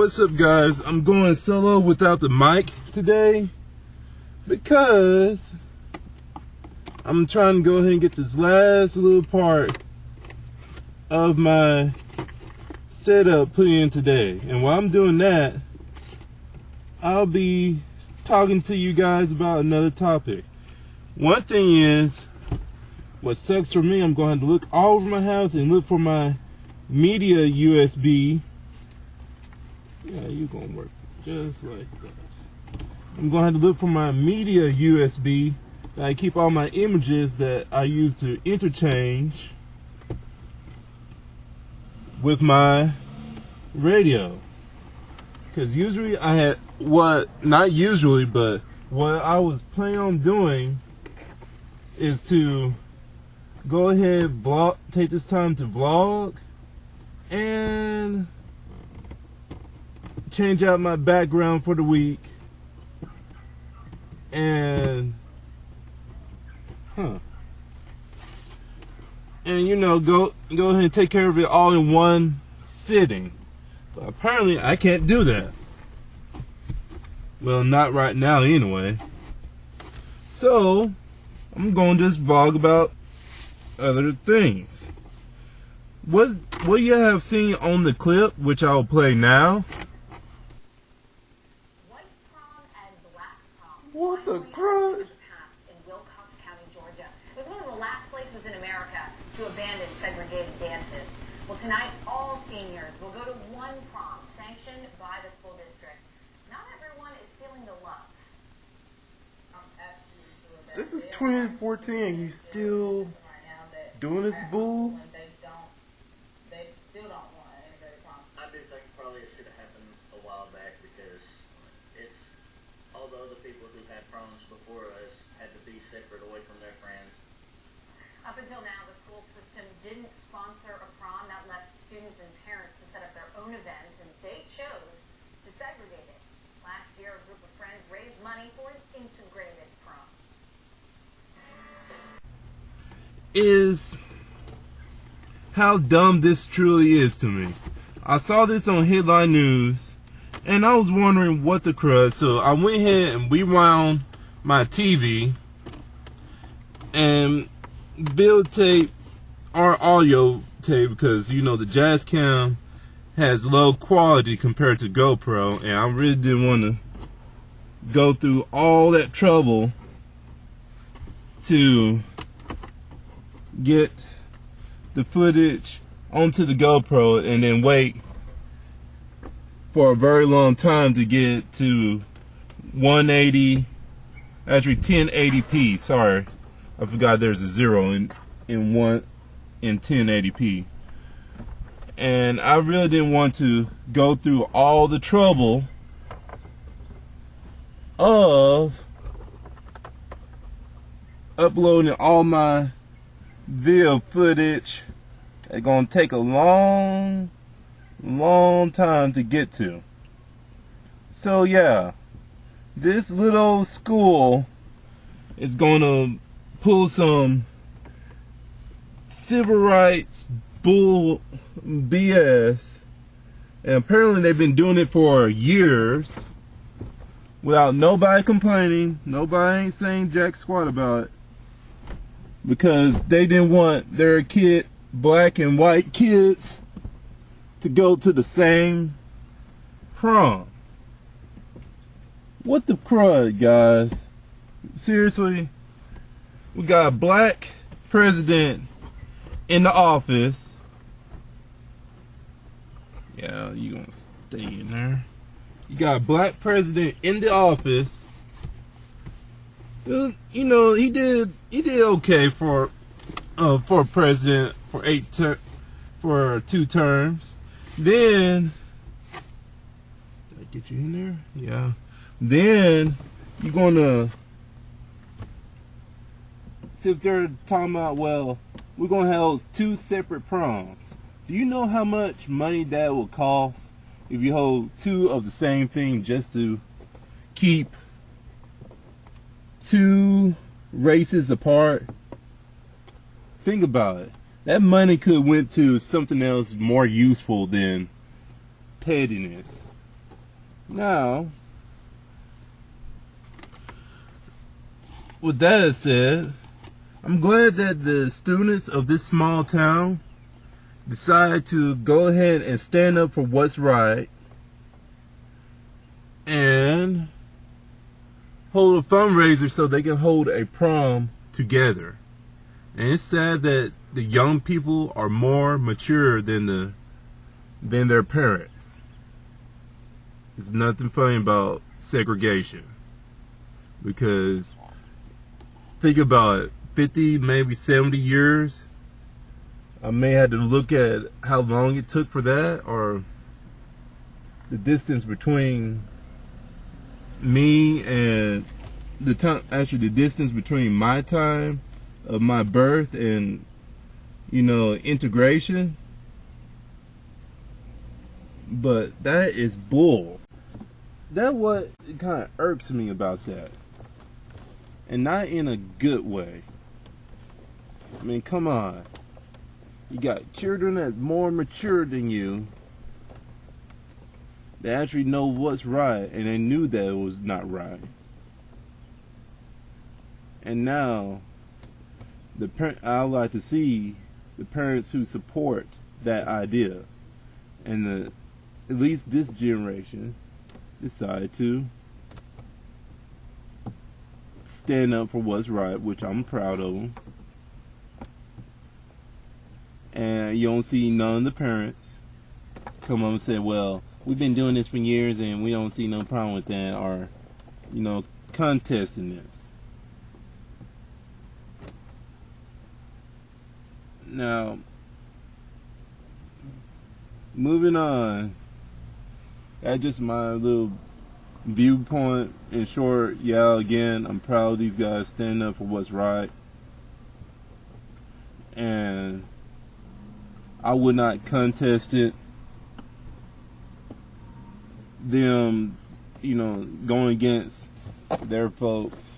what's up guys? I'm going solo without the mic today because I'm trying to go ahead and get this last little part of my setup put in today. And while I'm doing that, I'll be talking to you guys about another topic. One thing is, what sucks for me, I'm going to look all over my house and look for my media USB. Yeah, you're gonna work just like that. I'm gonna have to look for my media USB that I keep all my images that I use to interchange with my radio. Because usually I had, not usually, but what I was planning on doing is to go ahead, take this time to vlog and change out my background for the week and you know, go ahead and take care of it all in one sitting. But apparently I can't do that. Well, not right now anyway. So I'm going to just vlog about other things. What you have seen on the clip, which I'll play now. What the crud? In Wilcox County, Georgia. It was one of the last places in America to abandon segregated dances. Well, tonight, all seniors will go to one prom sanctioned by the school district. Not everyone is feeling the love. This is 2014. You still doing this bull? They still don't want an integrated prom. I do think probably it should have happened a while back because it's, although the people who had proms before us had to be separate away from their friends. Up until now, the school system didn't sponsor a prom. That left students and parents to set up their own events, and they chose to segregate it. Last year, a group of friends raised money for an integrated prom. Is how dumb this truly is to me. I saw this on Headline News and I was wondering what the crud. So I went ahead and rewound my TV and build tape or audio tape, because you know the Jazz Cam has low quality compared to GoPro, and I really didn't want to go through all that trouble to get the footage onto the GoPro and then wait for a very long time to get to 180, actually 1080p. Sorry, I forgot there's a 0 in 1080p. And I really didn't want to go through all the trouble of uploading all my video footage. It's gonna take a long time to get to. So yeah, this little school is gonna pull some civil rights bull BS, and apparently they've been doing it for years without nobody complaining. Nobody ain't saying jack squat about it, because they didn't want their black and white kids to go to the same prom. What the crud, guys? Seriously, we got a black president in the office. Yeah, you gonna stay in there. You got a black president in the office. You know, he did okay for president for 2 terms. Then, did I get you in there? Yeah. Then you're gonna sit there talking about, well, we're gonna have 2 separate proms. Do you know how much money that will cost if you hold 2 of the same thing just to keep 2 races apart? Think about it. That money could have went to something else more useful than pettiness. Now, with that said, I'm glad that the students of this small town decide to go ahead and stand up for what's right and hold a fundraiser so they can hold a prom together. And it's sad that the young people are more mature than their parents. There's nothing funny about segregation, because think about it, 50, maybe 70 years, I may have to look at how long it took for that, or the distance between me and the time, actually the distance between my time of my birth and, you know, integration. But that is bull. That's what kind of irks me about that, and not in a good way. I mean, come on. You got children that's more mature than you. They actually know what's right, and they knew that it was not right. And now, I like to see the parents who support that idea, and at least this generation decide to stand up for what's right, which I'm proud of them. And you don't see none of the parents come up and say, well, we've been doing this for years and we don't see no problem with that, or, you know, contesting this. Now, moving on, that's just my little viewpoint. In short, yeah, again, I'm proud of these guys standing up for what's right. And I would not contest it. Them, you know, going against their folks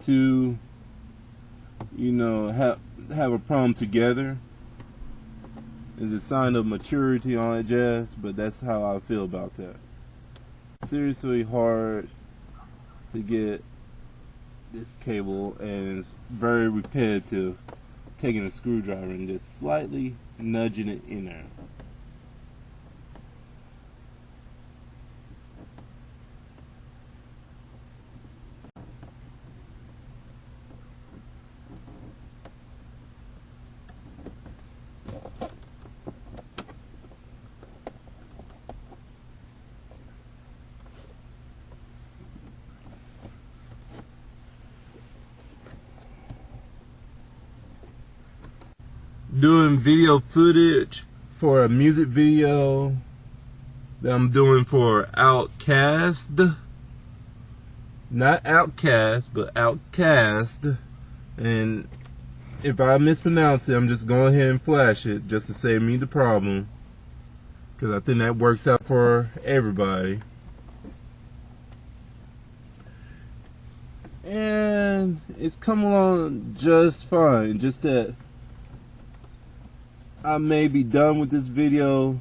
to, you know, have a prom together is a sign of maturity on that jazz, but that's how I feel about that. Seriously hard to get this cable, and it's very repetitive, taking a screwdriver and just slightly nudging it in there. Doing video footage for a music video that I'm doing for Outcast. Not Outcast, but Outcast. And if I mispronounce it, I'm just going ahead and flash it just to save me the problem, because I think that works out for everybody. And it's come along just fine, just that I may be done with this video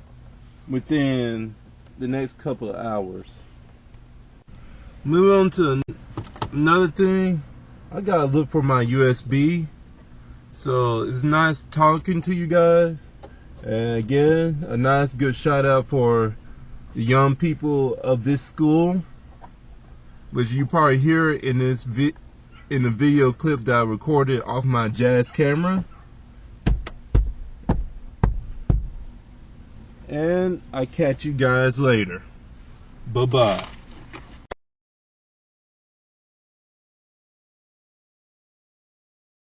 within the next couple of hours. Moving on to another thing, I gotta look for my USB. So it's nice talking to you guys. And again, a nice good shout out for the young people of this school, which you probably hear in this in the video clip that I recorded off my jazz camera. And I catch you guys later. Bye-bye.